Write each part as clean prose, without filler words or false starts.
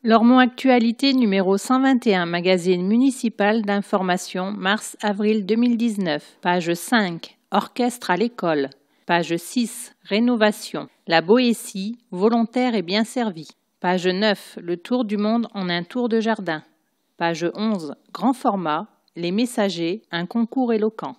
Lormont Actualité numéro 121, magazine municipal d'information, mars-avril 2019. Page 5, orchestre à l'école. Page 6, rénovation. La Boétie, volontaire et bien servie. Page 9, le tour du monde en un tour de jardin. Page 11, grand format, les messagers, un concours éloquent.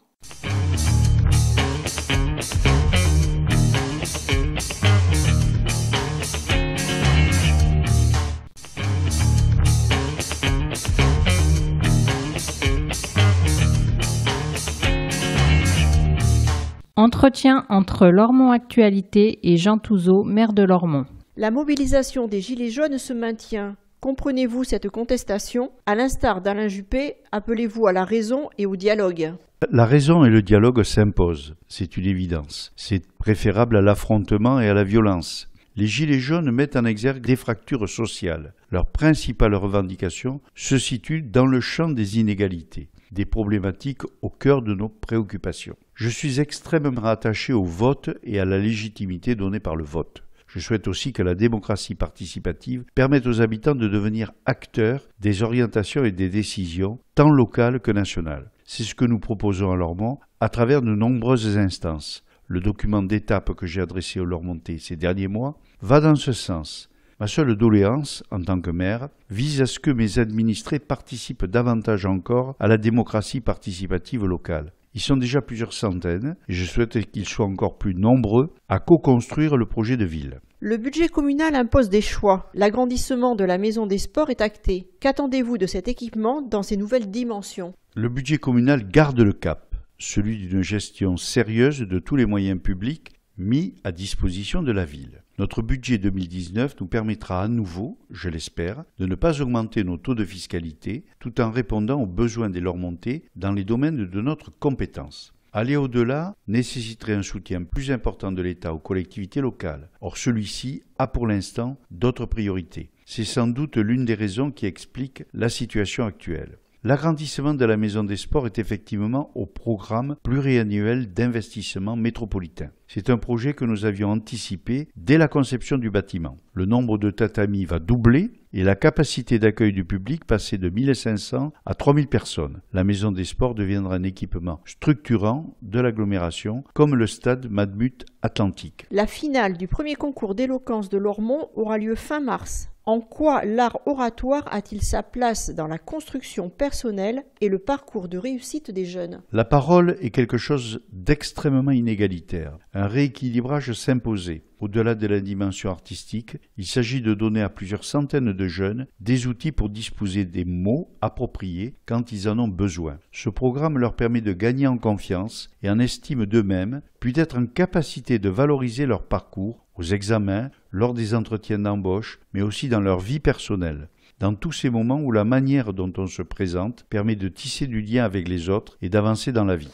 Entretien entre Lormont Actualité et Jean Touzeau, maire de Lormont. La mobilisation des Gilets jaunes se maintient. Comprenez-vous cette contestation? À l'instar d'Alain Juppé, appelez-vous à la raison et au dialogue. La raison et le dialogue s'imposent, c'est une évidence. C'est préférable à l'affrontement et à la violence. Les Gilets jaunes mettent en exergue des fractures sociales. Leur principale revendication se situe dans le champ des inégalités, des problématiques au cœur de nos préoccupations. Je suis extrêmement attaché au vote et à la légitimité donnée par le vote. Je souhaite aussi que la démocratie participative permette aux habitants de devenir acteurs des orientations et des décisions, tant locales que nationales. C'est ce que nous proposons à Lormont à travers de nombreuses instances. Le document d'étape que j'ai adressé aux Lormontais ces derniers mois va dans ce sens. Ma seule doléance, en tant que maire, vise à ce que mes administrés participent davantage encore à la démocratie participative locale. Ils sont déjà plusieurs centaines et je souhaite qu'ils soient encore plus nombreux à co-construire le projet de ville. Le budget communal impose des choix. L'agrandissement de la maison des sports est acté. Qu'attendez-vous de cet équipement dans ses nouvelles dimensions? Le budget communal garde le cap, celui d'une gestion sérieuse de tous les moyens publics mis à disposition de la ville. Notre budget 2019 nous permettra à nouveau, je l'espère, de ne pas augmenter nos taux de fiscalité tout en répondant aux besoins des Lormontais dans les domaines de notre compétence. Aller au-delà nécessiterait un soutien plus important de l'État aux collectivités locales. Or, celui-ci a pour l'instant d'autres priorités. C'est sans doute l'une des raisons qui explique la situation actuelle. L'agrandissement de la maison des sports est effectivement au programme pluriannuel d'investissement métropolitain. C'est un projet que nous avions anticipé dès la conception du bâtiment. Le nombre de tatamis va doubler et la capacité d'accueil du public passer de 1500 à 3000 personnes. La maison des sports deviendra un équipement structurant de l'agglomération, comme le stade Matmut Atlantique. La finale du premier concours d'éloquence de Lormont aura lieu fin mars. En quoi l'art oratoire a-t-il sa place dans la construction personnelle et le parcours de réussite des jeunes? La parole est quelque chose d'extrêmement inégalitaire. Un rééquilibrage s'imposait. Au-delà de la dimension artistique, il s'agit de donner à plusieurs centaines de jeunes des outils pour disposer des mots appropriés quand ils en ont besoin. Ce programme leur permet de gagner en confiance et en estime d'eux-mêmes, puis d'être en capacité de valoriser leur parcours aux examens, lors des entretiens d'embauche, mais aussi dans leur vie personnelle. Dans tous ces moments où la manière dont on se présente permet de tisser du lien avec les autres et d'avancer dans la vie.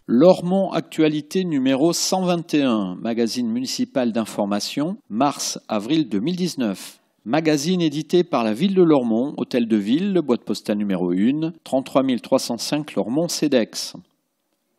Lormont Actualité numéro 121, magazine municipal d'information, mars-avril 2019. Magazine édité par la ville de Lormont, hôtel de ville, boîte postale numéro 1, 33 305 Lormont CEDEX.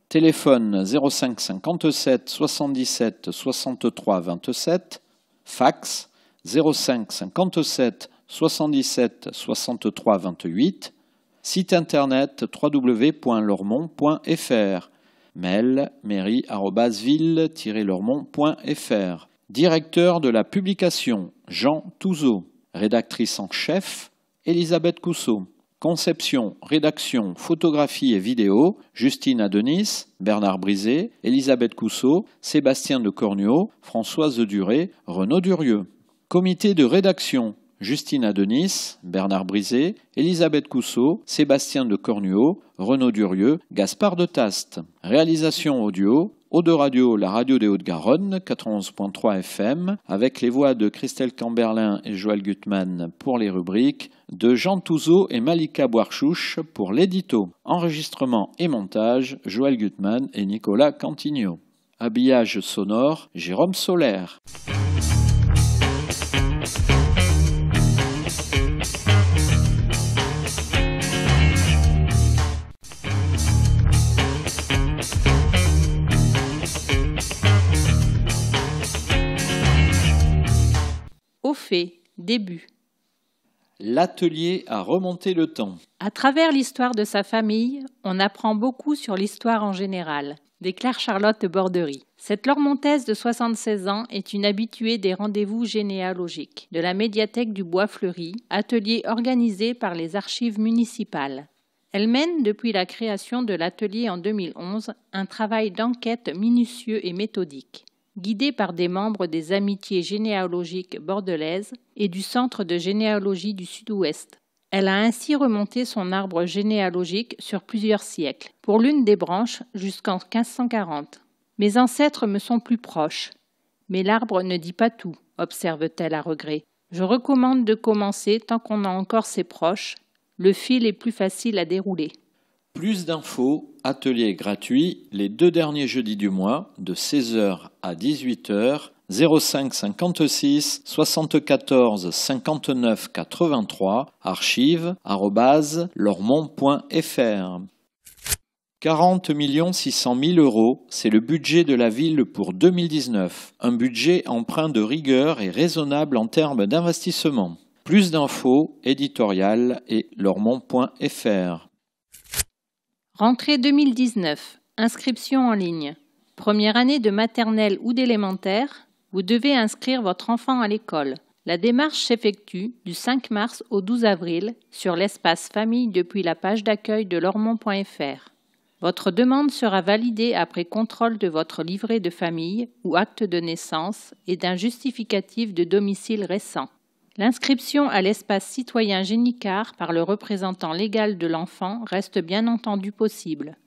Téléphone 05 57 77 63 27, fax 05 57 77 63 28, site internet www.lormont.fr, mail mairie@ville-lormont.fr. Directeur de la publication Jean Touzeau, rédactrice en chef Elisabeth Cousseau. Conception, rédaction, photographie et vidéo, Justine Adenis, Bernard Brisé, Elisabeth Cousseau, Sébastien de Cornuau, Françoise Duré, Renaud Durieux. Comité de rédaction, Justine Adenis, Bernard Brisé, Elisabeth Cousseau, Sébastien de Cornuau, Renaud Durieux, Gaspard de Taste. Réalisation audio, Eau de Radio, la radio des Hauts-de-Garonne, 91.3 FM, avec les voix de Christelle Camberlin et Joël Gutmann pour les rubriques, de Jean Touzeau et Malika Boarchouche pour l'édito. Enregistrement et montage, Joël Gutmann et Nicolas Cantigno. Habillage sonore, Jérôme Solaire. Au fait, début. L'atelier à remonter le temps. À travers l'histoire de sa famille, on apprend beaucoup sur l'histoire en général, déclare Charlotte Borderie. Cette Lormontaise de 76 ans est une habituée des rendez-vous généalogiques de la médiathèque du Bois Fleuri, atelier organisé par les archives municipales. Elle mène, depuis la création de l'atelier en 2011, un travail d'enquête minutieux et méthodique, guidé par des membres des Amitiés généalogiques bordelaises et du Centre de généalogie du Sud-Ouest. Elle a ainsi remonté son arbre généalogique sur plusieurs siècles, pour l'une des branches jusqu'en 1540. Mes ancêtres me sont plus proches, mais l'arbre ne dit pas tout, observe-t-elle à regret. Je recommande de commencer tant qu'on a encore ses proches. Le fil est plus facile à dérouler. Plus d'infos, atelier gratuit, les 2 derniers jeudis du mois, de 16h à 18h, 05 56 74 59 83, archives@lormont.fr. 40 600 000 €, c'est le budget de la ville pour 2019. Un budget empreint de rigueur et raisonnable en termes d'investissement. Plus d'infos, éditorial et lormont.fr. Rentrée 2019. Inscription en ligne. Première année de maternelle ou d'élémentaire, vous devez inscrire votre enfant à l'école. La démarche s'effectue du 5 mars au 12 avril sur l'espace famille depuis la page d'accueil de lormont.fr. Votre demande sera validée après contrôle de votre livret de famille ou acte de naissance et d'un justificatif de domicile récent. L'inscription à l'espace citoyen Génicard par le représentant légal de l'enfant reste bien entendu possible.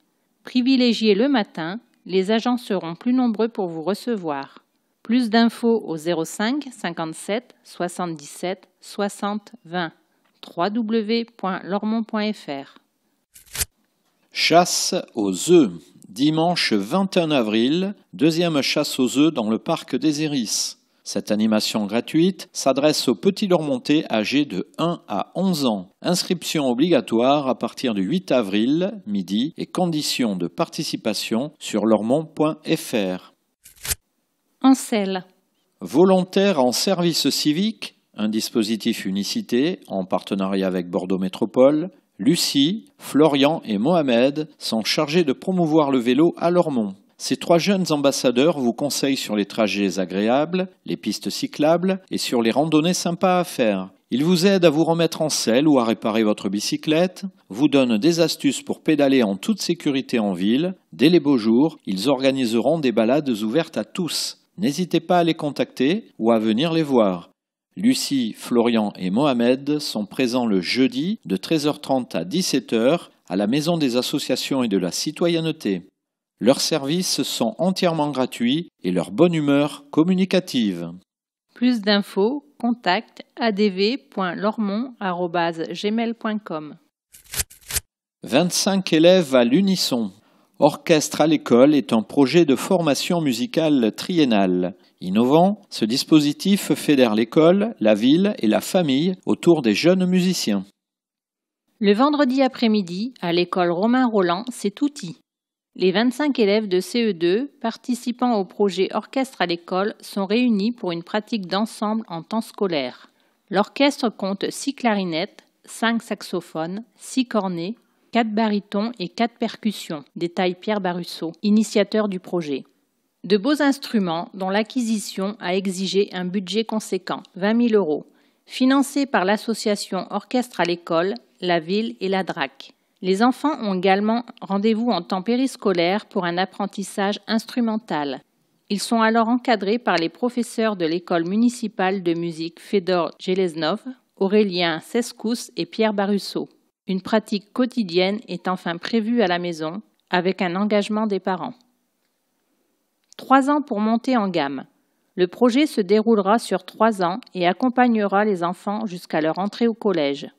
Privilégié le matin, les agents seront plus nombreux pour vous recevoir. Plus d'infos au 05 57 77 60 20 www.lormont.fr. Chasse aux œufs. Dimanche 21 avril, 2e chasse aux œufs dans le parc des Hérisses. Cette animation gratuite s'adresse aux petits Lormontais âgés de 1 à 11 ans. Inscription obligatoire à partir du 8 avril, midi, et conditions de participation sur lormont.fr. Ancel. Volontaires en service civique, un dispositif unicité en partenariat avec Bordeaux Métropole. Lucie, Florian et Mohamed sont chargés de promouvoir le vélo à Lormont. Ces 3 jeunes ambassadeurs vous conseillent sur les trajets agréables, les pistes cyclables et sur les randonnées sympas à faire. Ils vous aident à vous remettre en selle ou à réparer votre bicyclette, vous donnent des astuces pour pédaler en toute sécurité en ville. Dès les beaux jours, ils organiseront des balades ouvertes à tous. N'hésitez pas à les contacter ou à venir les voir. Lucie, Florian et Mohamed sont présents le jeudi de 13h30 à 17h à la Maison des associations et de la citoyenneté. Leurs services sont entièrement gratuits et leur bonne humeur communicative. Plus d'infos, contact adv.lormont@gmail.com. 25 élèves à l'unisson. Orchestre à l'école est un projet de formation musicale triennale. Innovant, ce dispositif fédère l'école, la ville et la famille autour des jeunes musiciens. Le vendredi après-midi, à l'école Romain Roland, c'est outil. Les 25 élèves de CE2 participant au projet Orchestre à l'école sont réunis pour une pratique d'ensemble en temps scolaire. L'orchestre compte 6 clarinettes, 5 saxophones, 6 cornets, 4 barytons et 4 percussions, détaille Pierre Barusso, initiateur du projet. De beaux instruments dont l'acquisition a exigé un budget conséquent, 20 000 €, financé par l'association Orchestre à l'école, la ville et la DRAC. Les enfants ont également rendez-vous en temps périscolaire pour un apprentissage instrumental. Ils sont alors encadrés par les professeurs de l'école municipale de musique Fedor Geleznov, Aurélien Sescous et Pierre Barusso. Une pratique quotidienne est enfin prévue à la maison, avec un engagement des parents. 3 ans pour monter en gamme. Le projet se déroulera sur 3 ans et accompagnera les enfants jusqu'à leur entrée au collège.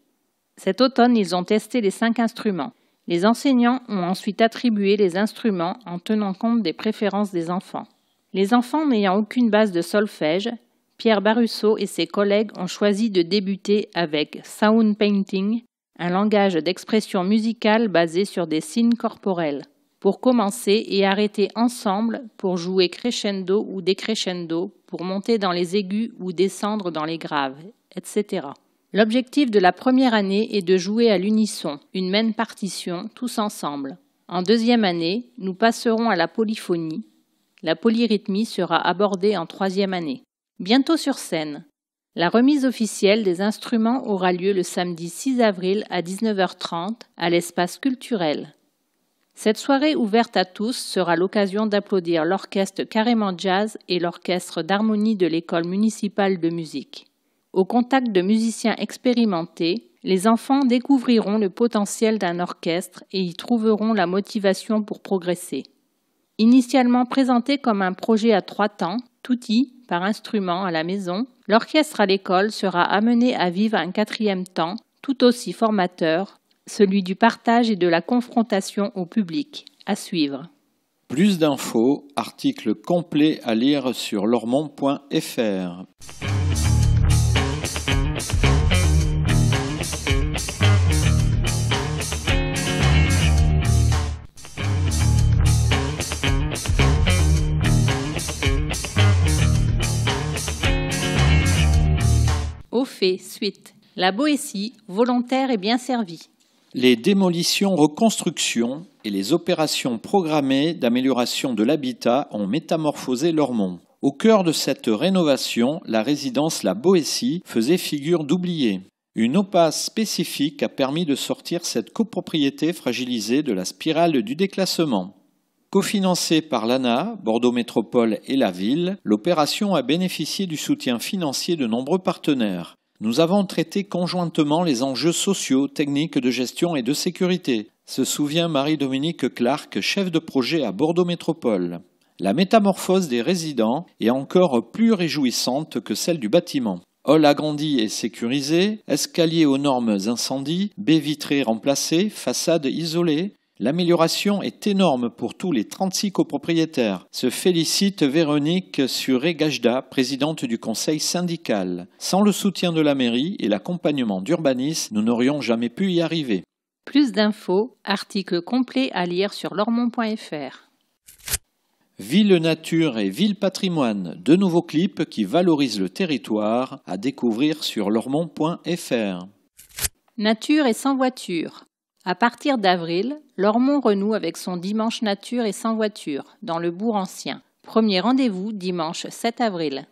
Cet automne, ils ont testé les 5 instruments. Les enseignants ont ensuite attribué les instruments en tenant compte des préférences des enfants. Les enfants n'ayant aucune base de solfège, Pierre Barusso et ses collègues ont choisi de débuter avec Sound Painting, un langage d'expression musicale basé sur des signes corporels, pour commencer et arrêter ensemble pour jouer crescendo ou décrescendo, pour monter dans les aigus ou descendre dans les graves, etc. L'objectif de la première année est de jouer à l'unisson, une même partition, tous ensemble. En deuxième année, nous passerons à la polyphonie. La polyrythmie sera abordée en troisième année. Bientôt sur scène. La remise officielle des instruments aura lieu le samedi 6 avril à 19h30 à l'espace culturel. Cette soirée ouverte à tous sera l'occasion d'applaudir l'orchestre Carrément Jazz et l'orchestre d'harmonie de l'école municipale de musique. Au contact de musiciens expérimentés, les enfants découvriront le potentiel d'un orchestre et y trouveront la motivation pour progresser. Initialement présenté comme un projet à 3 temps, tutti par instrument à la maison, l'orchestre à l'école sera amené à vivre un 4e temps, tout aussi formateur, celui du partage et de la confrontation au public. À suivre. Plus d'infos, article complet à lire sur lormont.fr. Au fait, suite. La Boétie, volontaire et bien servie. Les démolitions-reconstructions et les opérations programmées d'amélioration de l'habitat ont métamorphosé Lormont. Au cœur de cette rénovation, la résidence La Boétie faisait figure d'oubliée. Une OPA spécifique a permis de sortir cette copropriété fragilisée de la spirale du déclassement. Cofinancée par l'ANA, Bordeaux Métropole et la ville, l'opération a bénéficié du soutien financier de nombreux partenaires. Nous avons traité conjointement les enjeux sociaux, techniques de gestion et de sécurité, se souvient Marie-Dominique Clark, chef de projet à Bordeaux Métropole. La métamorphose des résidents est encore plus réjouissante que celle du bâtiment. Hall agrandi et sécurisé, escalier aux normes incendie, baies vitrées remplacées, façade isolée. L'amélioration est énorme pour tous les 36 copropriétaires, se félicite Véronique Suré-Gajda, présidente du conseil syndical. Sans le soutien de la mairie et l'accompagnement d'Urbanis, nous n'aurions jamais pu y arriver. Plus d'infos, article complet à lire sur lormont.fr. Ville Nature et Ville Patrimoine, 2 nouveaux clips qui valorisent le territoire, à découvrir sur lormont.fr. Nature et sans voiture. À partir d'avril, Lormont renoue avec son dimanche nature et sans voiture, dans le bourg ancien. Premier rendez-vous dimanche 7 avril.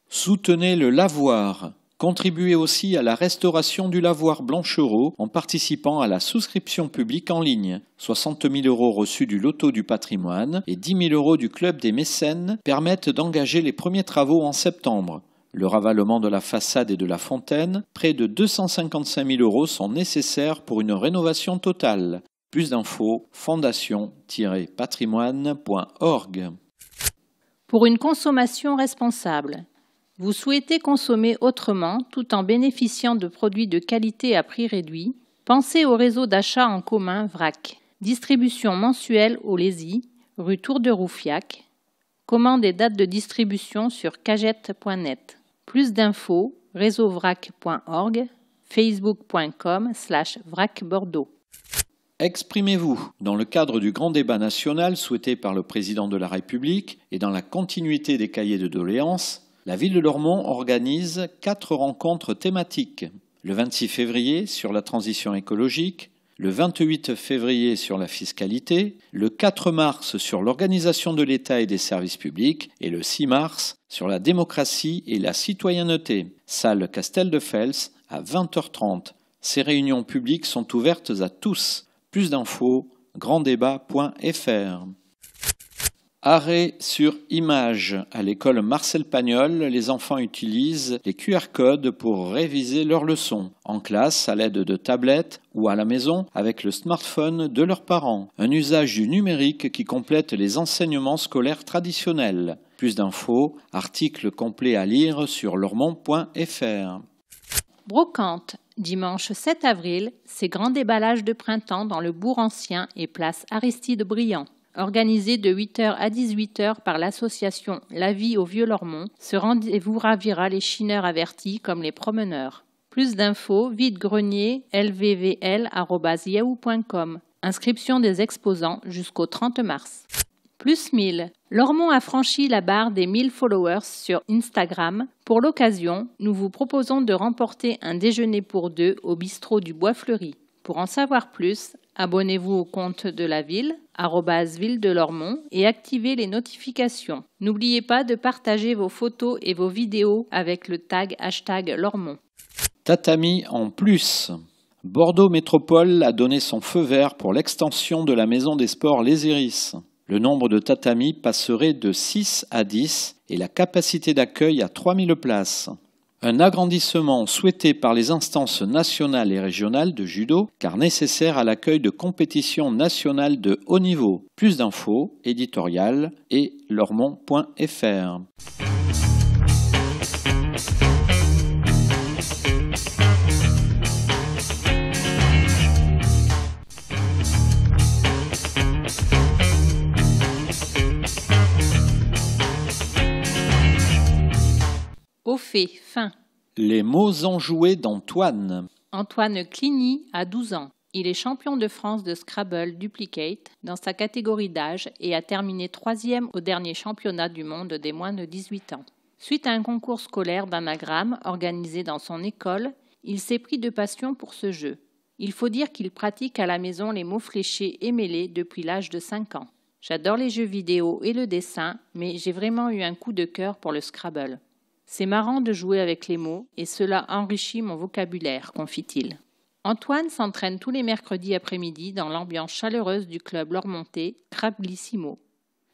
Soutenez le lavoir. Contribuez aussi à la restauration du lavoir Blanchereau en participant à la souscription publique en ligne. 60 000 € reçus du loto du patrimoine et 10 000 € du club des mécènes permettent d'engager les premiers travaux en septembre. Le ravalement de la façade et de la fontaine, près de 255 000 € sont nécessaires pour une rénovation totale. Plus d'infos, fondation-patrimoine.org. Pour une consommation responsable. Vous souhaitez consommer autrement tout en bénéficiant de produits de qualité à prix réduit? Pensez au réseau d'achat en commun VRAC. Distribution mensuelle au Lézy, rue Tour de Roufiac. Commande et date de distribution sur cagette.net. Plus d'infos, réseauvrac.org, facebook.com/vracbordeaux. Exprimez-vous. Dans le cadre du grand débat national souhaité par le président de la République et dans la continuité des cahiers de doléances, la ville de Lormont organise 4 rencontres thématiques. Le 26 février sur la transition écologique, le 28 février sur la fiscalité, le 4 mars sur l'organisation de l'État et des services publics et le 6 mars sur la démocratie et la citoyenneté. Salle Castel de Fels à 20h30. Ces réunions publiques sont ouvertes à tous. Plus d'infos, granddébat.fr. Arrêt sur image. À l'école Marcel Pagnol, les enfants utilisent les QR codes pour réviser leurs leçons. En classe, à l'aide de tablettes ou à la maison avec le smartphone de leurs parents. Un usage du numérique qui complète les enseignements scolaires traditionnels. Plus d'infos, article complet à lire sur lormont.fr. Brocante. Dimanche 7 avril, c'est grand déballage de printemps dans le bourg ancien et place Aristide Briand. Organisé de 8h à 18h par l'association La Vie au Vieux-Lormont, ce rendez-vous ravira les chineurs avertis comme les promeneurs. Plus d'infos, vide-grenier lvvl@yahoo.com. Inscription des exposants jusqu'au 30 mars. Plus 1000. Lormont a franchi la barre des 1000 followers sur Instagram. Pour l'occasion, nous vous proposons de remporter un déjeuner pour deux au bistrot du Bois Fleuri. Pour en savoir plus, abonnez-vous au compte de la ville, @ville de Lormont, et activez les notifications. N'oubliez pas de partager vos photos et vos vidéos avec le tag #Lormont. Tatami en plus. Bordeaux Métropole a donné son feu vert pour l'extension de la maison des sports Les Iris. Le nombre de tatamis passerait de 6 à 10 et la capacité d'accueil à 3000 places. Un agrandissement souhaité par les instances nationales et régionales de judo car nécessaire à l'accueil de compétitions nationales de haut niveau. Plus d'infos, éditorial et lormont.fr. Au fait, fin. Les mots enjoués d'Antoine. Antoine Cligny a 12 ans. Il est champion de France de Scrabble Duplicate dans sa catégorie d'âge et a terminé 3e au dernier championnat du monde des moins de 18 ans. Suite à un concours scolaire d'anagramme organisé dans son école, il s'est pris de passion pour ce jeu. Il faut dire qu'il pratique à la maison les mots fléchés et mêlés depuis l'âge de 5 ans. J'adore les jeux vidéo et le dessin, mais j'ai vraiment eu un coup de cœur pour le Scrabble. C'est marrant de jouer avec les mots et cela enrichit mon vocabulaire, confie-t-il. Antoine s'entraîne tous les mercredis après-midi dans l'ambiance chaleureuse du club lormontais Crablissimo.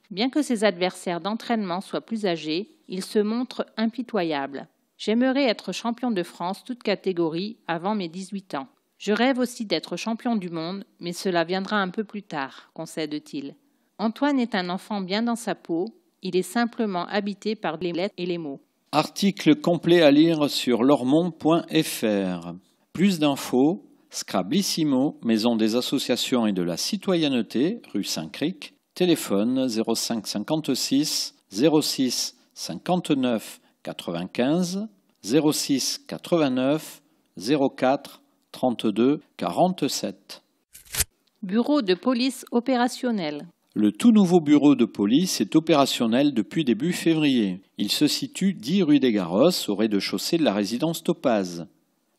Bien que ses adversaires d'entraînement soient plus âgés, il se montre impitoyable. J'aimerais être champion de France toute catégorie avant mes 18 ans. Je rêve aussi d'être champion du monde, mais cela viendra un peu plus tard, concède-t-il. Antoine est un enfant bien dans sa peau, il est simplement habité par les lettres et les mots. Article complet à lire sur lormont.fr. Plus d'infos, Scrablissimo, maison des associations et de la citoyenneté, rue Saint-Cric, téléphone 05 56 06 59 95 06 89 04 32 47. Bureau de police opérationnel. Le tout nouveau bureau de police est opérationnel depuis début février. Il se situe 10 rue des Garrosses, au rez-de-chaussée de la résidence Topaz.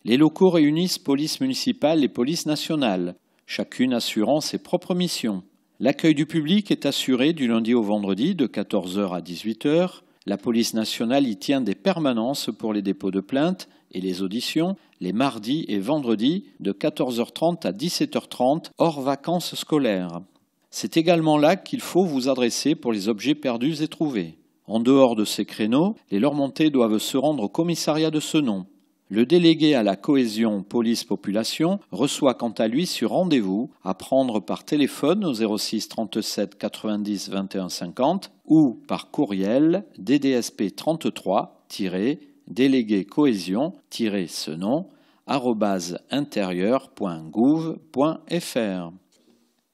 Les locaux réunissent police municipale et police nationale, chacune assurant ses propres missions. L'accueil du public est assuré du lundi au vendredi de 14h à 18h. La police nationale y tient des permanences pour les dépôts de plaintes et les auditions les mardis et vendredis de 14h30 à 17h30 hors vacances scolaires. C'est également là qu'il faut vous adresser pour les objets perdus et trouvés. En dehors de ces créneaux, les Lormontais doivent se rendre au commissariat de ce nom. Le délégué à la cohésion police-population reçoit quant à lui sur rendez-vous à prendre par téléphone au 06 37 90 21 50 ou par courriel DDSP 33 délégué cohésion ce nom @intérieur.gouv.fr.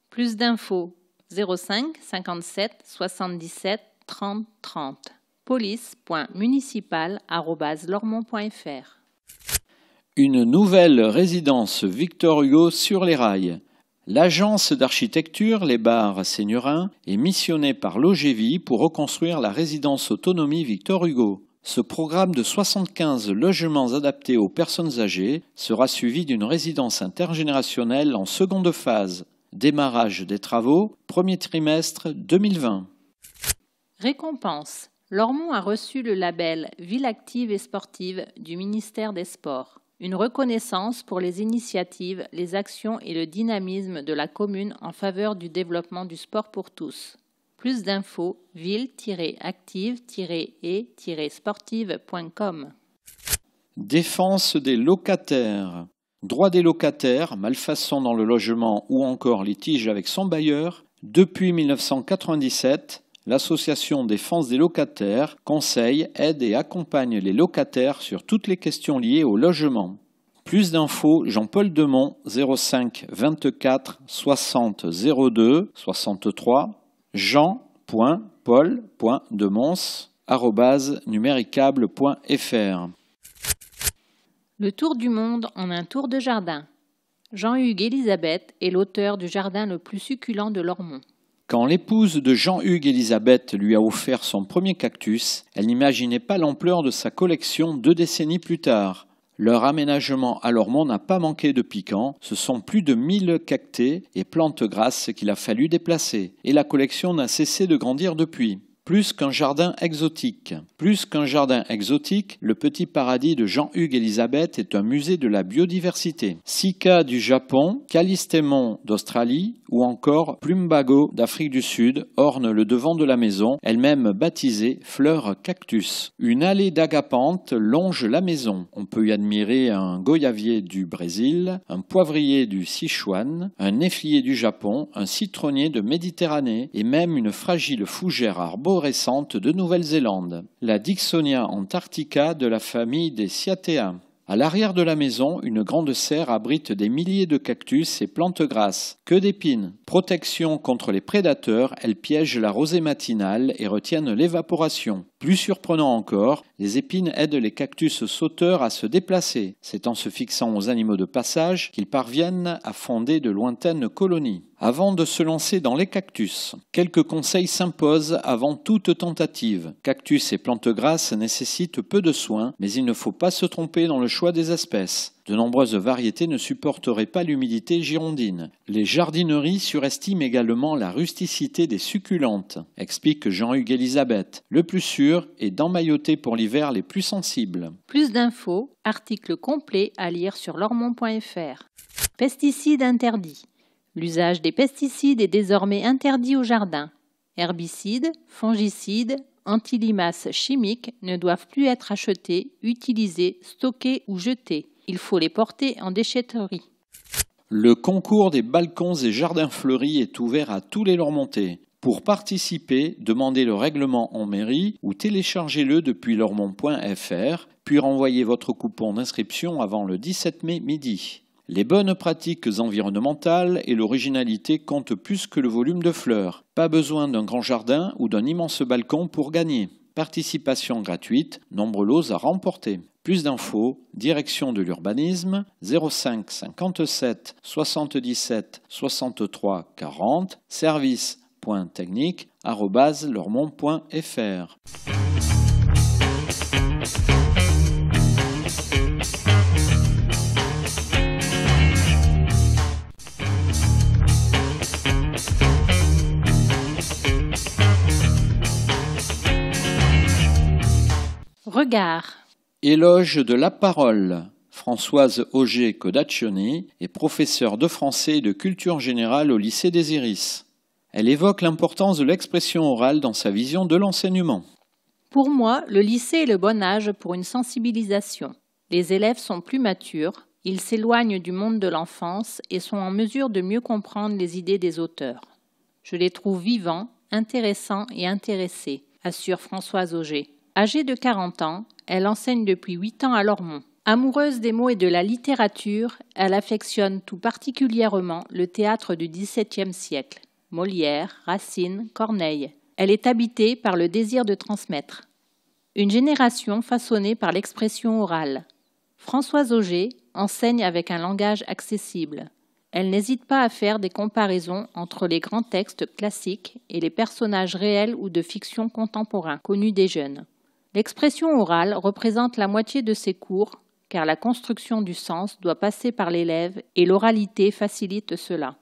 Plus d'infos 05 57 77 30 30. police.municipal@lormont.fr. Une nouvelle résidence Victor Hugo sur les rails. L'agence d'architecture Les Bars Seigneurins est missionnée par l'OGV pour reconstruire la résidence autonomie Victor Hugo. Ce programme de 75 logements adaptés aux personnes âgées sera suivi d'une résidence intergénérationnelle en seconde phase. Démarrage des travaux, premier trimestre 2020. Récompense. Lormont a reçu le label Ville active et sportive du ministère des Sports. Une reconnaissance pour les initiatives, les actions et le dynamisme de la commune en faveur du développement du sport pour tous. Plus d'infos, ville-active-et-sportive.com. Défense des locataires. Droit des locataires, malfaçon dans le logement ou encore litige avec son bailleur. Depuis 1997, l'association Défense des locataires conseille, aide et accompagne les locataires sur toutes les questions liées au logement. Plus d'infos, Jean-Paul Demont, 05 24 60 02 63, jean.paul.demons@numéricable.fr. Le tour du monde en un tour de jardin. Jean-Hugues Elisabeth est l'auteur du jardin le plus succulent de Lormont. Quand l'épouse de Jean-Hugues Élisabeth lui a offert son premier cactus, elle n'imaginait pas l'ampleur de sa collection 2 décennies plus tard. Leur aménagement à Lormont n'a pas manqué de piquant, ce sont plus de 1000 cactés et plantes grasses qu'il a fallu déplacer, et la collection n'a cessé de grandir depuis. Plus qu'un jardin exotique. Plus qu'un jardin exotique, le petit paradis de Jean-Hugues Élisabeth est un musée de la biodiversité. Sika du Japon, Callistémon d'Australie ou encore Plumbago d'Afrique du Sud ornent le devant de la maison, elle-même baptisée fleur cactus. Une allée d'agapanthes longe la maison. On peut y admirer un goyavier du Brésil, un poivrier du Sichuan, un néflier du Japon, un citronnier de Méditerranée et même une fragile fougère arborescente de Nouvelle-Zélande, la Dicksonia antarctica de la famille des Cyathea. À l'arrière de la maison, une grande serre abrite des milliers de cactus et plantes grasses. Que d'épines! Protection contre les prédateurs, elles piègent la rosée matinale et retiennent l'évaporation. Plus surprenant encore, les épines aident les cactus sauteurs à se déplacer. C'est en se fixant aux animaux de passage qu'ils parviennent à fonder de lointaines colonies. Avant de se lancer dans les cactus, quelques conseils s'imposent avant toute tentative. Cactus et plantes grasses nécessitent peu de soins, mais il ne faut pas se tromper dans le choix des espèces. De nombreuses variétés ne supporteraient pas l'humidité girondine. Les jardineries surestiment également la rusticité des succulentes, explique Jean-Hugues Élisabeth. Le plus sûr est d'emmailloter pour l'hiver les plus sensibles. Plus d'infos, article complet à lire sur lormont.fr. Pesticides interdits. L'usage des pesticides est désormais interdit au jardin. Herbicides, fongicides, antilimaces chimiques ne doivent plus être achetés, utilisés, stockés ou jetés. Il faut les porter en déchetterie. Le concours des balcons et jardins fleuris est ouvert à tous les Lormontais. Pour participer, demandez le règlement en mairie ou téléchargez-le depuis lormont.fr, puis renvoyez votre coupon d'inscription avant le 17 mai midi. Les bonnes pratiques environnementales et l'originalité comptent plus que le volume de fleurs. Pas besoin d'un grand jardin ou d'un immense balcon pour gagner. Participation gratuite, nombreux lots à remporter. Plus d'infos, direction de l'urbanisme, 05 57 77 63 40, service.technique@lormont.fr. Regard. Éloge de la parole. Françoise Auger-Codaccioni est professeure de français et de culture générale au lycée des Iris. Elle évoque l'importance de l'expression orale dans sa vision de l'enseignement. Pour moi, le lycée est le bon âge pour une sensibilisation. Les élèves sont plus matures, ils s'éloignent du monde de l'enfance et sont en mesure de mieux comprendre les idées des auteurs. Je les trouve vivants, intéressants et intéressés, assure Françoise Auger. Âgée de 40 ans, elle enseigne depuis 8 ans à Lormont. Amoureuse des mots et de la littérature, elle affectionne tout particulièrement le théâtre du XVIIe siècle, Molière, Racine, Corneille. Elle est habitée par le désir de transmettre. Une génération façonnée par l'expression orale. Françoise Auger enseigne avec un langage accessible. Elle n'hésite pas à faire des comparaisons entre les grands textes classiques et les personnages réels ou de fiction contemporains connus des jeunes. L'expression orale représente la moitié de ses cours, car la construction du sens doit passer par l'élève et l'oralité facilite cela.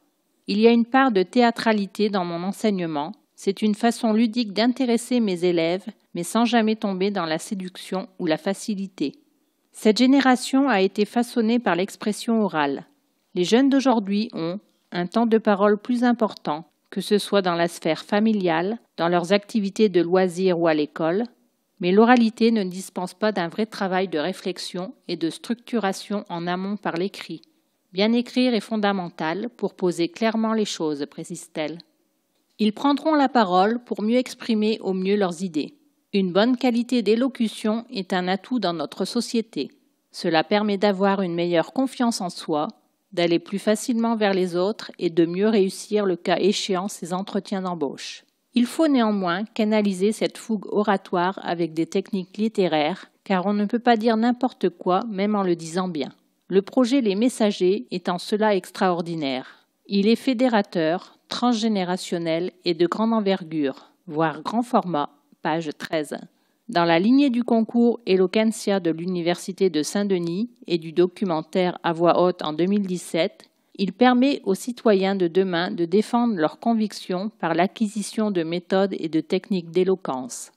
Il y a une part de théâtralité dans mon enseignement, c'est une façon ludique d'intéresser mes élèves, mais sans jamais tomber dans la séduction ou la facilité. Cette génération a été façonnée par l'expression orale. Les jeunes d'aujourd'hui ont un temps de parole plus important, que ce soit dans la sphère familiale, dans leurs activités de loisirs ou à l'école, mais l'oralité ne dispense pas d'un vrai travail de réflexion et de structuration en amont par l'écrit. Bien écrire est fondamental pour poser clairement les choses, précise-t-elle. Ils prendront la parole pour mieux exprimer au mieux leurs idées. Une bonne qualité d'élocution est un atout dans notre société. Cela permet d'avoir une meilleure confiance en soi, d'aller plus facilement vers les autres et de mieux réussir le cas échéant ses entretiens d'embauche. Il faut néanmoins canaliser cette fougue oratoire avec des techniques littéraires, car on ne peut pas dire n'importe quoi, même en le disant bien. Le projet Les Messagers est en cela extraordinaire. Il est fédérateur, transgénérationnelle et de grande envergure, voire grand format, page 13. Dans la lignée du concours Eloquentia de l'Université de Saint-Denis et du documentaire à voix haute en 2017, il permet aux citoyens de demain de défendre leurs convictions par l'acquisition de méthodes et de techniques d'éloquence.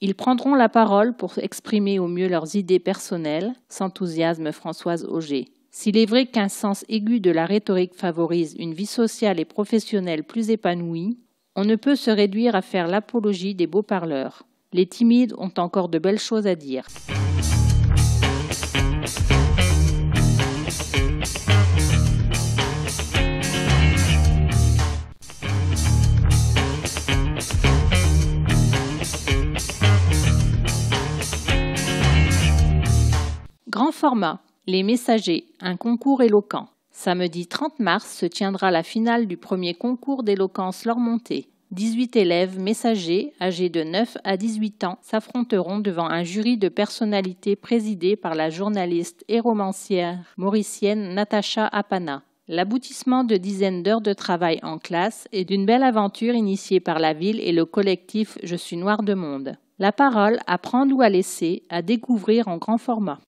Ils prendront la parole pour exprimer au mieux leurs idées personnelles, s'enthousiasme Françoise Auger. S'il est vrai qu'un sens aigu de la rhétorique favorise une vie sociale et professionnelle plus épanouie, on ne peut se réduire à faire l'apologie des beaux parleurs. Les timides ont encore de belles choses à dire. Grand format, les messagers, un concours éloquent. Samedi 30 mars se tiendra la finale du premier concours d'éloquence Lormontais. 18 élèves messagers âgés de 9 à 18 ans s'affronteront devant un jury de personnalités présidé par la journaliste et romancière mauricienne Natacha Apana. L'aboutissement de dizaines d'heures de travail en classe et d'une belle aventure initiée par la ville et le collectif Je suis noir de monde. La parole à prendre ou à laisser, à découvrir en grand format.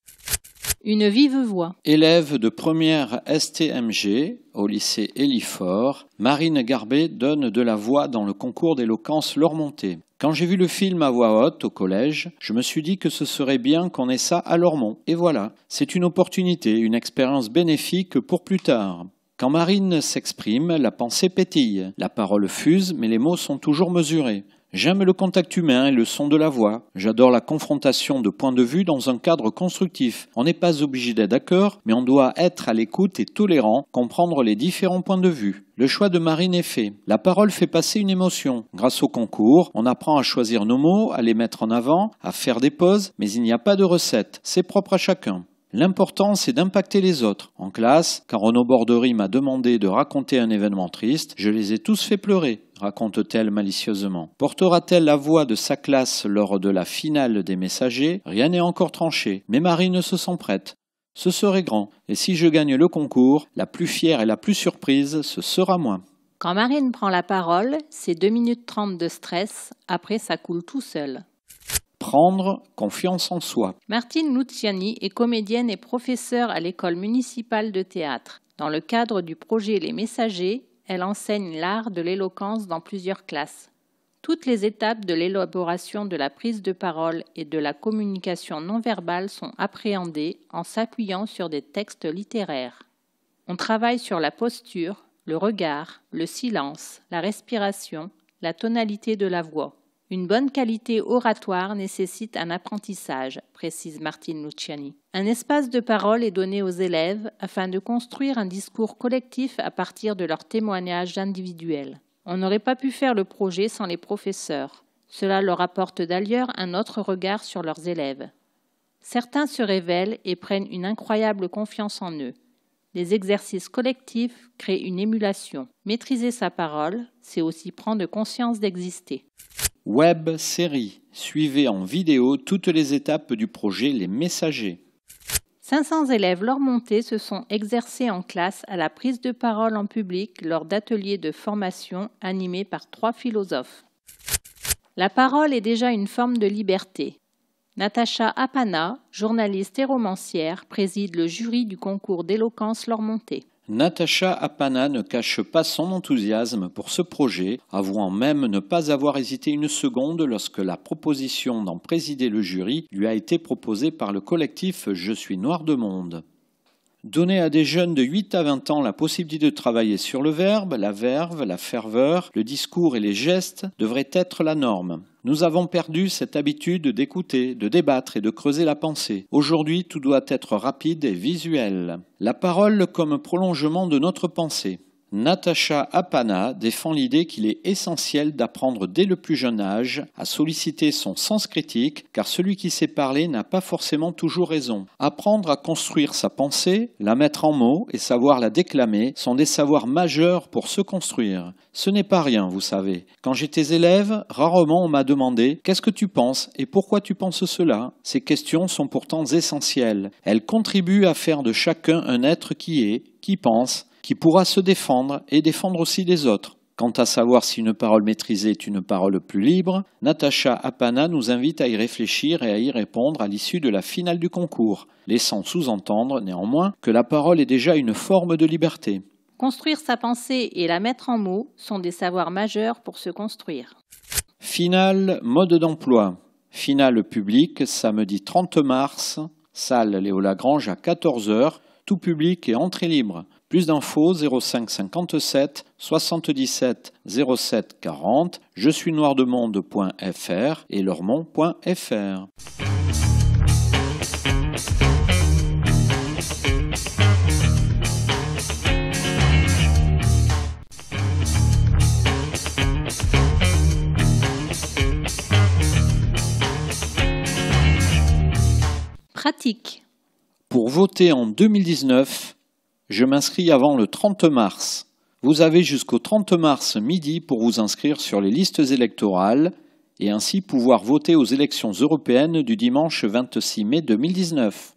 Une vive voix. Élève de première STMG au lycée Élifort, Marine Garbet donne de la voix dans le concours d'éloquence Lormontais. Quand j'ai vu le film à voix haute au collège, je me suis dit que ce serait bien qu'on ait ça à Lormont. Et voilà, c'est une opportunité, une expérience bénéfique pour plus tard. Quand Marine s'exprime, la pensée pétille, la parole fuse, mais les mots sont toujours mesurés. J'aime le contact humain et le son de la voix. J'adore la confrontation de points de vue dans un cadre constructif. On n'est pas obligé d'être d'accord, mais on doit être à l'écoute et tolérant, comprendre les différents points de vue. Le choix de Marine est fait. La parole fait passer une émotion. Grâce au concours, on apprend à choisir nos mots, à les mettre en avant, à faire des pauses, mais il n'y a pas de recette. C'est propre à chacun. L'important, c'est d'impacter les autres. En classe, quand Renaud Bordery m'a demandé de raconter un événement triste, je les ai tous fait pleurer, raconte-t-elle malicieusement. Portera-t-elle la voix de sa classe lors de la finale des messagers? Rien n'est encore tranché, mais Marine se sent prête. Ce serait grand, et si je gagne le concours, la plus fière et la plus surprise, ce sera moi. Quand Marine prend la parole, c'est 2 minutes 30 de stress, après ça coule tout seul. Prendre confiance en soi. Martine Luciani est comédienne et professeure à l'école municipale de théâtre. Dans le cadre du projet Les Messagers, elle enseigne l'art de l'éloquence dans plusieurs classes. Toutes les étapes de l'élaboration de la prise de parole et de la communication non verbale sont appréhendées en s'appuyant sur des textes littéraires. On travaille sur la posture, le regard, le silence, la respiration, la tonalité de la voix. Une bonne qualité oratoire nécessite un apprentissage, précise Martine Luciani. Un espace de parole est donné aux élèves afin de construire un discours collectif à partir de leurs témoignages individuels. On n'aurait pas pu faire le projet sans les professeurs. Cela leur apporte d'ailleurs un autre regard sur leurs élèves. Certains se révèlent et prennent une incroyable confiance en eux. Les exercices collectifs créent une émulation. Maîtriser sa parole, c'est aussi prendre conscience d'exister. Web série. Suivez en vidéo toutes les étapes du projet Les Messagers. 500 élèves lormontais se sont exercés en classe à la prise de parole en public lors d'ateliers de formation animés par 3 philosophes. La parole est déjà une forme de liberté. Natacha Apana, journaliste et romancière, préside le jury du concours d'éloquence Lormontais. Natacha Apana ne cache pas son enthousiasme pour ce projet, avouant même ne pas avoir hésité une seconde lorsque la proposition d'en présider le jury lui a été proposée par le collectif Je suis noir de monde. Donner à des jeunes de 8 à 20 ans la possibilité de travailler sur le verbe, la verve, la ferveur, le discours et les gestes devrait être la norme. Nous avons perdu cette habitude d'écouter, de débattre et de creuser la pensée. Aujourd'hui, tout doit être rapide et visuel. La parole comme prolongement de notre pensée. Natacha Apana défend l'idée qu'il est essentiel d'apprendre dès le plus jeune âge à solliciter son sens critique, car celui qui sait parler n'a pas forcément toujours raison. Apprendre à construire sa pensée, la mettre en mots et savoir la déclamer sont des savoirs majeurs pour se construire. Ce n'est pas rien, vous savez. Quand j'étais élève, rarement on m'a demandé « Qu'est-ce que tu penses et pourquoi tu penses cela ?» Ces questions sont pourtant essentielles. Elles contribuent à faire de chacun un être qui est, qui pense, qui pourra se défendre et défendre aussi les autres. Quant à savoir si une parole maîtrisée est une parole plus libre, Natacha Apana nous invite à y réfléchir et à y répondre à l'issue de la finale du concours, laissant sous-entendre néanmoins que la parole est déjà une forme de liberté. Construire sa pensée et la mettre en mots sont des savoirs majeurs pour se construire. Finale mode d'emploi. Finale publique samedi 30 mars, salle Léo Lagrange à 14h, tout public et entrée libre. Plus d'infos 05 57 77 07 40, je suis noirdemonde.fr et lormont.fr. Pratique. Pour voter en 2019, je m'inscris avant le 30 mars. Vous avez jusqu'au 30 mars midi pour vous inscrire sur les listes électorales et ainsi pouvoir voter aux élections européennes du dimanche 26 mai 2019.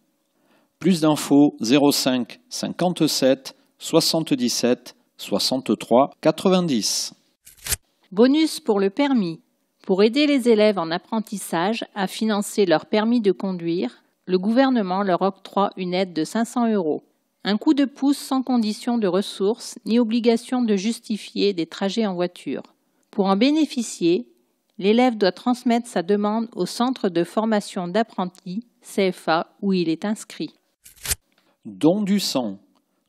Plus d'infos 05 57 77 63 90. Bonus pour le permis. Pour aider les élèves en apprentissage à financer leur permis de conduire, le gouvernement leur octroie une aide de 500 €. Un coup de pouce sans condition de ressources ni obligation de justifier des trajets en voiture. Pour en bénéficier, l'élève doit transmettre sa demande au centre de formation d'apprentis, CFA, où il est inscrit. Don du sang.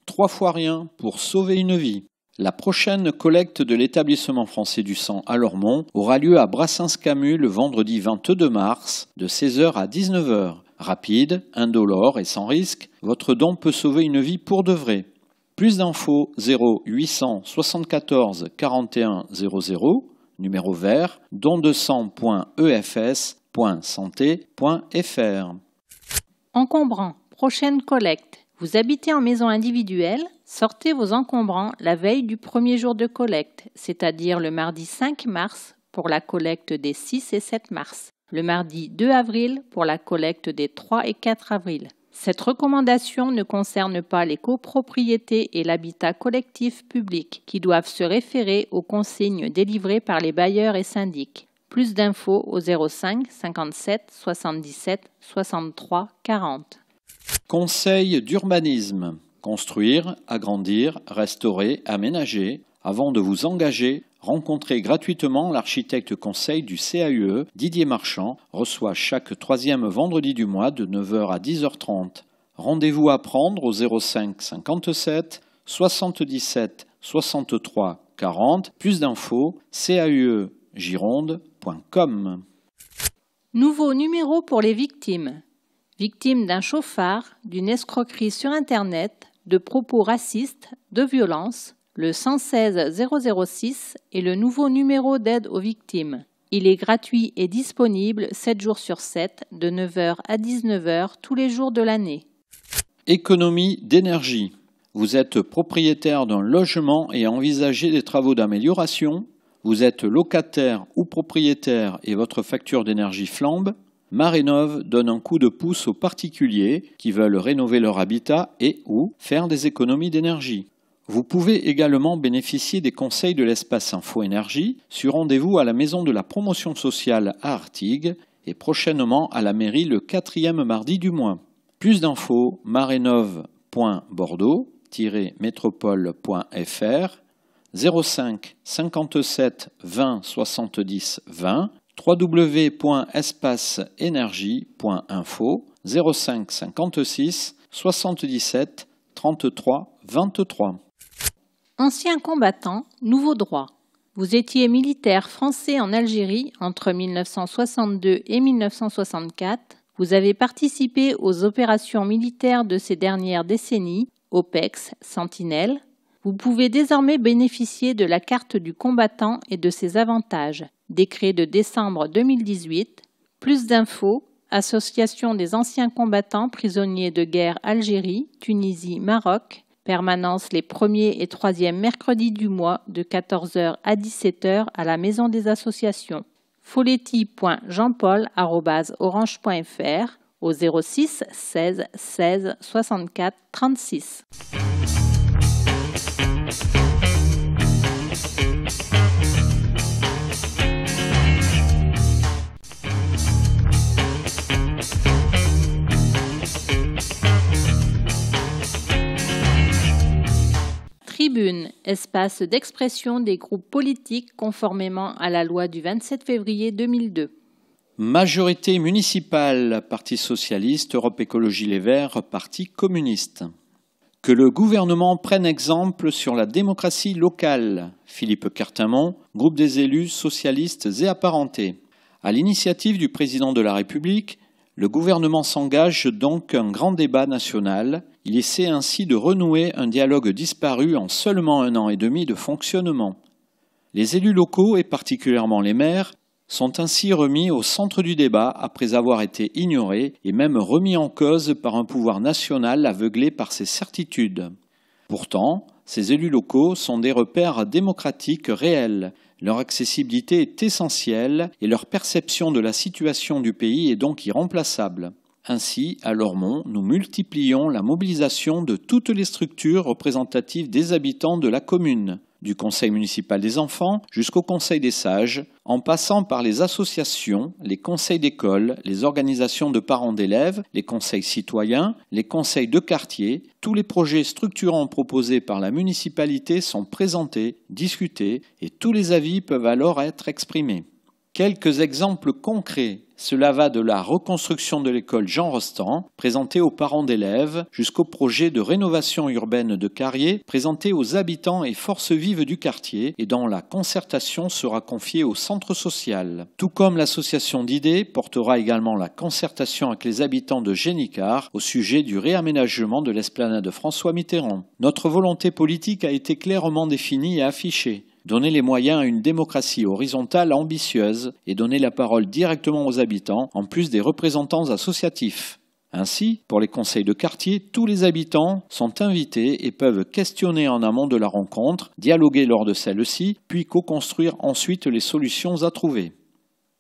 3 fois rien pour sauver une vie. La prochaine collecte de l'établissement français du sang à Lormont aura lieu à Brassens-Camus le vendredi 22 mars de 16h à 19h. Rapide, indolore et sans risque, votre don peut sauver une vie pour de vrai. Plus d'infos 0800 74 41 00, numéro vert, dondesang.efs.santé.fr. Encombrants. Prochaine collecte. Vous habitez en maison individuelle, sortez vos encombrants la veille du premier jour de collecte, c'est-à-dire le mardi 5 mars pour la collecte des 6 et 7 mars. Le mardi 2 avril pour la collecte des 3 et 4 avril. Cette recommandation ne concerne pas les copropriétés et l'habitat collectif public qui doivent se référer aux consignes délivrées par les bailleurs et syndics. Plus d'infos au 05 57 77 63 40. Conseil d'urbanisme. Construire, agrandir, restaurer, aménager. Avant de vous engager, rencontrez gratuitement l'architecte conseil du CAUE, Didier Marchand, reçoit chaque 3e vendredi du mois de 9h à 10h30. Rendez-vous à prendre au 05 57 77 63 40. Plus d'infos, cauegironde.com. Nouveau numéro pour les victimes. Victimes d'un chauffard, d'une escroquerie sur Internet, de propos racistes, de violences, le 116 006 est le nouveau numéro d'aide aux victimes. Il est gratuit et disponible 7 jours sur 7, de 9h à 19h tous les jours de l'année. Économie d'énergie. Vous êtes propriétaire d'un logement et envisagez des travaux d'amélioration. Vous êtes locataire ou propriétaire et votre facture d'énergie flambe. Marénov donne un coup de pouce aux particuliers qui veulent rénover leur habitat et ou faire des économies d'énergie. Vous pouvez également bénéficier des conseils de l'espace Info Énergie sur rendez-vous à la Maison de la Promotion Sociale à Artigues et prochainement à la mairie le 4e mardi du mois. Plus d'infos, marénov.bordeaux-métropole.fr 05 57 20 70 20 www.espaceenergie.info 05 56 77 33 23. Anciens combattants, nouveaux droits. Vous étiez militaire français en Algérie entre 1962 et 1964. Vous avez participé aux opérations militaires de ces dernières décennies, OPEX, Sentinelle. Vous pouvez désormais bénéficier de la carte du combattant et de ses avantages. Décret de décembre 2018. Plus d'infos, Association des anciens combattants prisonniers de guerre Algérie, Tunisie, Maroc. Permanence les 1er et 3e mercredis du mois de 14h à 17h à la Maison des Associations. foletti.jeanpaul@orange.fr au 06 16 16 64 36. Tribune, espace d'expression des groupes politiques conformément à la loi du 27 février 2002. Majorité municipale, Parti socialiste, Europe Écologie Les Verts, Parti communiste. Que le gouvernement prenne exemple sur la démocratie locale. Philippe Cartamont, groupe des élus socialistes et apparentés. À l'initiative du président de la République, le gouvernement s'engage donc un grand débat national. Il essaie ainsi de renouer un dialogue disparu en seulement 1 an et demi de fonctionnement. Les élus locaux, et particulièrement les maires, sont ainsi remis au centre du débat après avoir été ignorés et même remis en cause par un pouvoir national aveuglé par ses certitudes. Pourtant, ces élus locaux sont des repères démocratiques réels. Leur accessibilité est essentielle et leur perception de la situation du pays est donc irremplaçable. Ainsi, à Lormont, nous multiplions la mobilisation de toutes les structures représentatives des habitants de la commune, du conseil municipal des enfants jusqu'au conseil des sages, en passant par les associations, les conseils d'école, les organisations de parents d'élèves, les conseils citoyens, les conseils de quartier. Tous les projets structurants proposés par la municipalité sont présentés, discutés et tous les avis peuvent alors être exprimés. Quelques exemples concrets. Cela va de la reconstruction de l'école Jean Rostand, présentée aux parents d'élèves, jusqu'au projet de rénovation urbaine de Carrier, présenté aux habitants et forces vives du quartier, et dont la concertation sera confiée au centre social. Tout comme l'association d'idées portera également la concertation avec les habitants de Génicard au sujet du réaménagement de l'esplanade François Mitterrand. Notre volonté politique a été clairement définie et affichée. Donner les moyens à une démocratie horizontale ambitieuse et donner la parole directement aux habitants, en plus des représentants associatifs. Ainsi, pour les conseils de quartier, tous les habitants sont invités et peuvent questionner en amont de la rencontre, dialoguer lors de celle-ci, puis co-construire ensuite les solutions à trouver.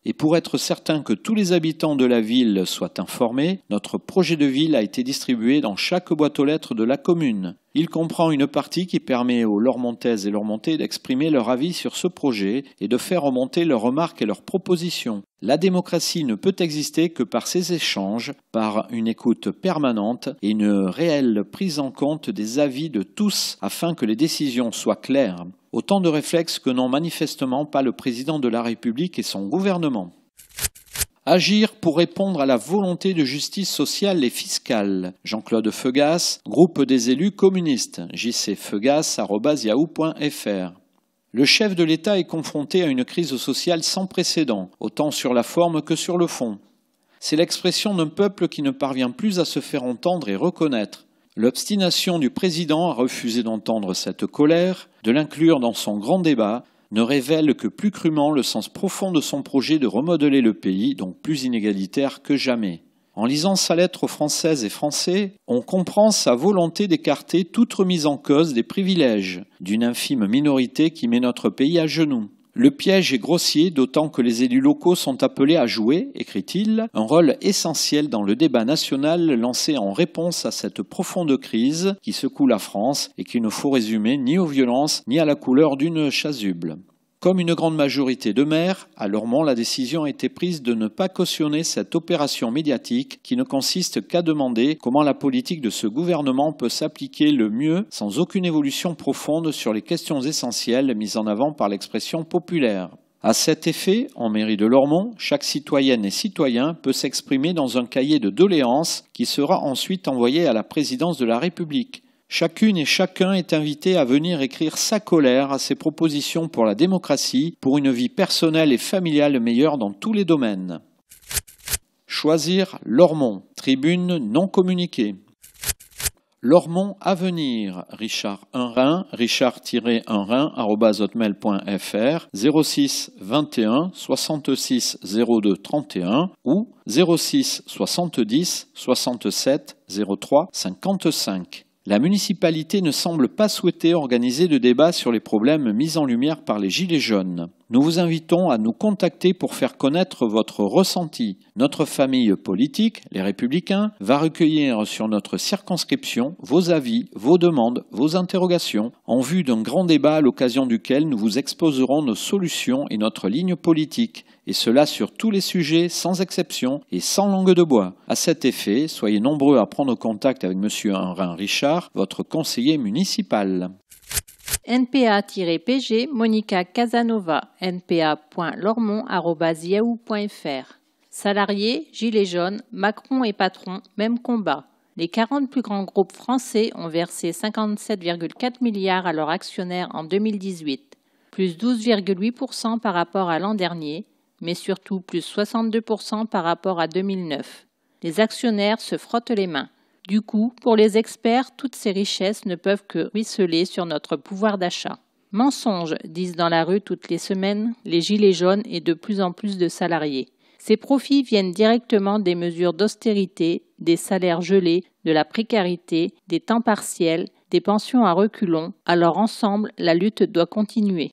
Et pour être certain que tous les habitants de la ville soient informés, notre projet de ville a été distribué dans chaque boîte aux lettres de la commune. Il comprend une partie qui permet aux Lormontaises et Lormontais d'exprimer leur avis sur ce projet et de faire remonter leurs remarques et leurs propositions. La démocratie ne peut exister que par ces échanges, par une écoute permanente et une réelle prise en compte des avis de tous afin que les décisions soient claires. Autant de réflexes que n'ont manifestement pas le président de la République et son gouvernement. Agir pour répondre à la volonté de justice sociale et fiscale. Jean-Claude Feugas, groupe des élus communistes, jcfeugas@yahoo.fr. Le chef de l'État est confronté à une crise sociale sans précédent, autant sur la forme que sur le fond. C'est l'expression d'un peuple qui ne parvient plus à se faire entendre et reconnaître. L'obstination du président à refuser d'entendre cette colère, de l'inclure dans son grand débat, ne révèle que plus crûment le sens profond de son projet de remodeler le pays, donc plus inégalitaire que jamais. En lisant sa lettre aux Françaises et Français, on comprend sa volonté d'écarter toute remise en cause des privilèges d'une infime minorité qui met notre pays à genoux. Le piège est grossier, d'autant que les élus locaux sont appelés à jouer, écrit-il, un rôle essentiel dans le débat national lancé en réponse à cette profonde crise qui secoue la France et qu'il ne faut résumer ni aux violences ni à la couleur d'une chasuble. Comme une grande majorité de maires, à Lormont, la décision a été prise de ne pas cautionner cette opération médiatique qui ne consiste qu'à demander comment la politique de ce gouvernement peut s'appliquer le mieux sans aucune évolution profonde sur les questions essentielles mises en avant par l'expression populaire. À cet effet, en mairie de Lormont, chaque citoyenne et citoyen peut s'exprimer dans un cahier de doléances qui sera ensuite envoyé à la présidence de la République. Chacune et chacun est invité à venir écrire sa colère à ses propositions pour la démocratie, pour une vie personnelle et familiale meilleure dans tous les domaines. Choisir Lormont, tribune non communiquée. Lormont Avenir, Richard Unrin, richard-unrin@hotmail.fr, 06 21 66 02 31 ou 06 70 67 03 55. La municipalité ne semble pas souhaiter organiser de débat sur les problèmes mis en lumière par les Gilets jaunes. Nous vous invitons à nous contacter pour faire connaître votre ressenti. Notre famille politique, les Républicains, va recueillir sur notre circonscription vos avis, vos demandes, vos interrogations, en vue d'un grand débat à l'occasion duquel nous vous exposerons nos solutions et notre ligne politique, et cela sur tous les sujets sans exception et sans langue de bois. À cet effet, soyez nombreux à prendre contact avec M. Unrin Richard, votre conseiller municipal. NPA-PG, Monica Casanova, npa.lormont@yahoo.fr. Salariés, gilets jaunes, Macron et patron, même combat. Les 40 plus grands groupes français ont versé 57,4 milliards à leurs actionnaires en 2018, plus 12,8% par rapport à l'an dernier, mais surtout plus 62% par rapport à 2009. Les actionnaires se frottent les mains. Du coup, pour les experts, toutes ces richesses ne peuvent que ruisseler sur notre pouvoir d'achat. Mensonge, disent dans la rue toutes les semaines les gilets jaunes et de plus en plus de salariés. Ces profits viennent directement des mesures d'austérité, des salaires gelés, de la précarité, des temps partiels, des pensions à reculons. Alors ensemble, la lutte doit continuer.